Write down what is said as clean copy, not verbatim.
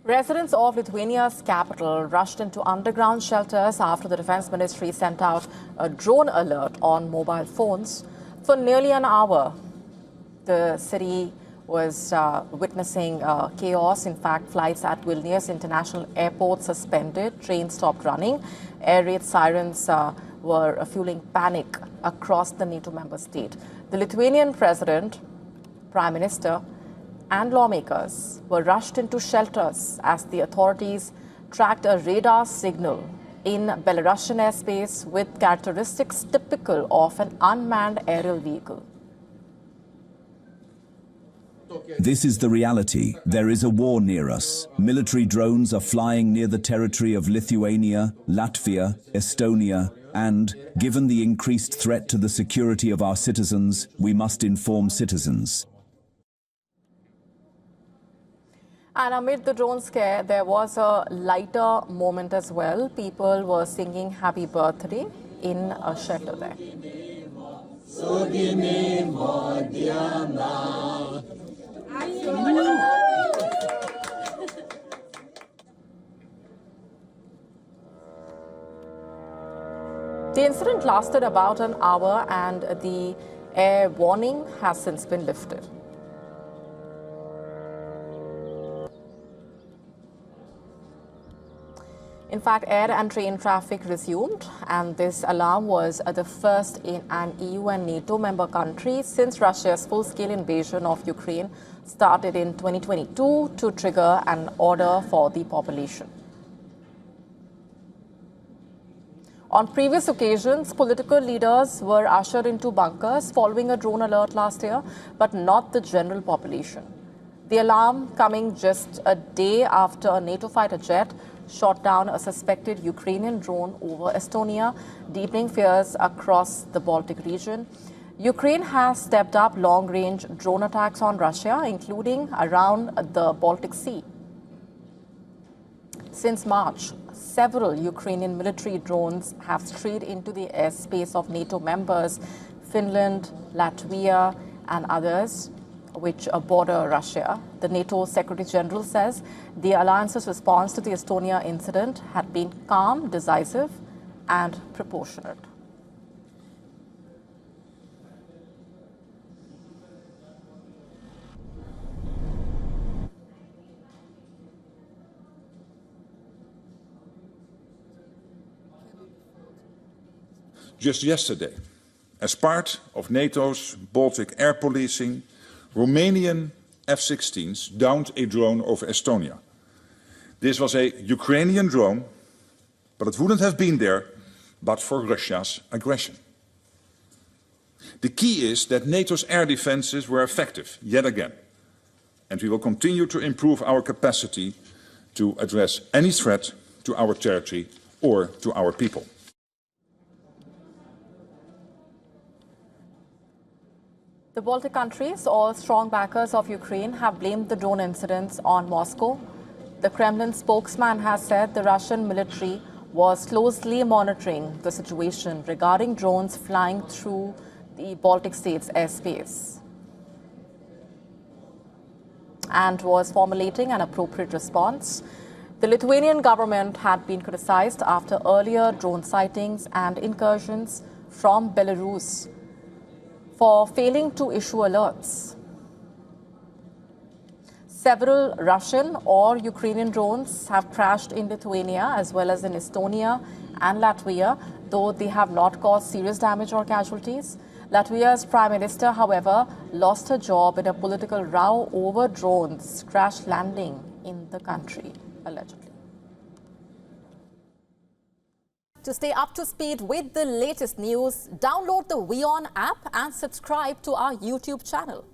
Residents of Lithuania's capital rushed into underground shelters after the Defense Ministry sent out a drone alert on mobile phones. For nearly an hour, the city was witnessing chaos. In fact, flights at Vilnius International Airport suspended, trains stopped running. Air raid sirens were fueling panic across the NATO member state. The Lithuanian president, prime minister, and lawmakers were rushed into shelters as the authorities tracked a radar signal in Belarusian airspace with characteristics typical of an unmanned aerial vehicle. This is the reality. There is a war near us. Military drones are flying near the territory of Lithuania, Latvia, Estonia, and, given the increased threat to the security of our citizens, we must inform citizens. And amid the drone scare, there was a lighter moment as well. People were singing happy birthday in a shelter there. The incident lasted about an hour and the air warning has since been lifted. In fact, air and train traffic resumed, and this alarm was the first in an EU and NATO member country since Russia's full-scale invasion of Ukraine started in 2022 to trigger an order for the population. On previous occasions, political leaders were ushered into bunkers following a drone alert last year, but not the general population. The alarm coming just a day after a NATO fighter jet shot down a suspected Ukrainian drone over Estonia, deepening fears across the Baltic region. Ukraine has stepped up long-range drone attacks on Russia, including around the Baltic Sea. Since March, several Ukrainian military drones have strayed into the airspace of NATO members, Finland, Latvia, and others, which border Russia. The NATO Secretary General says the alliance's response to the Estonia incident had been calm, decisive, and proportionate. Just yesterday, as part of NATO's Baltic air policing, Romanian F-16s downed a drone over Estonia. This was a Ukrainian drone, but it wouldn't have been there but for Russia's aggression. The key is that NATO's air defenses were effective, yet again, and we will continue to improve our capacity to address any threat to our territory or to our people. The Baltic countries, all strong backers of Ukraine, have blamed the drone incidents on Moscow. The Kremlin spokesman has said the Russian military was closely monitoring the situation regarding drones flying through the Baltic states' airspace and was formulating an appropriate response. The Lithuanian government had been criticized after earlier drone sightings and incursions from Belarus for failing to issue alerts. Several Russian or Ukrainian drones have crashed in Lithuania as well as in Estonia and Latvia, though they have not caused serious damage or casualties. Latvia's prime minister, however, lost her job in a political row over drones crash landing in the country, allegedly. To stay up to speed with the latest news, download the WION app and subscribe to our YouTube channel.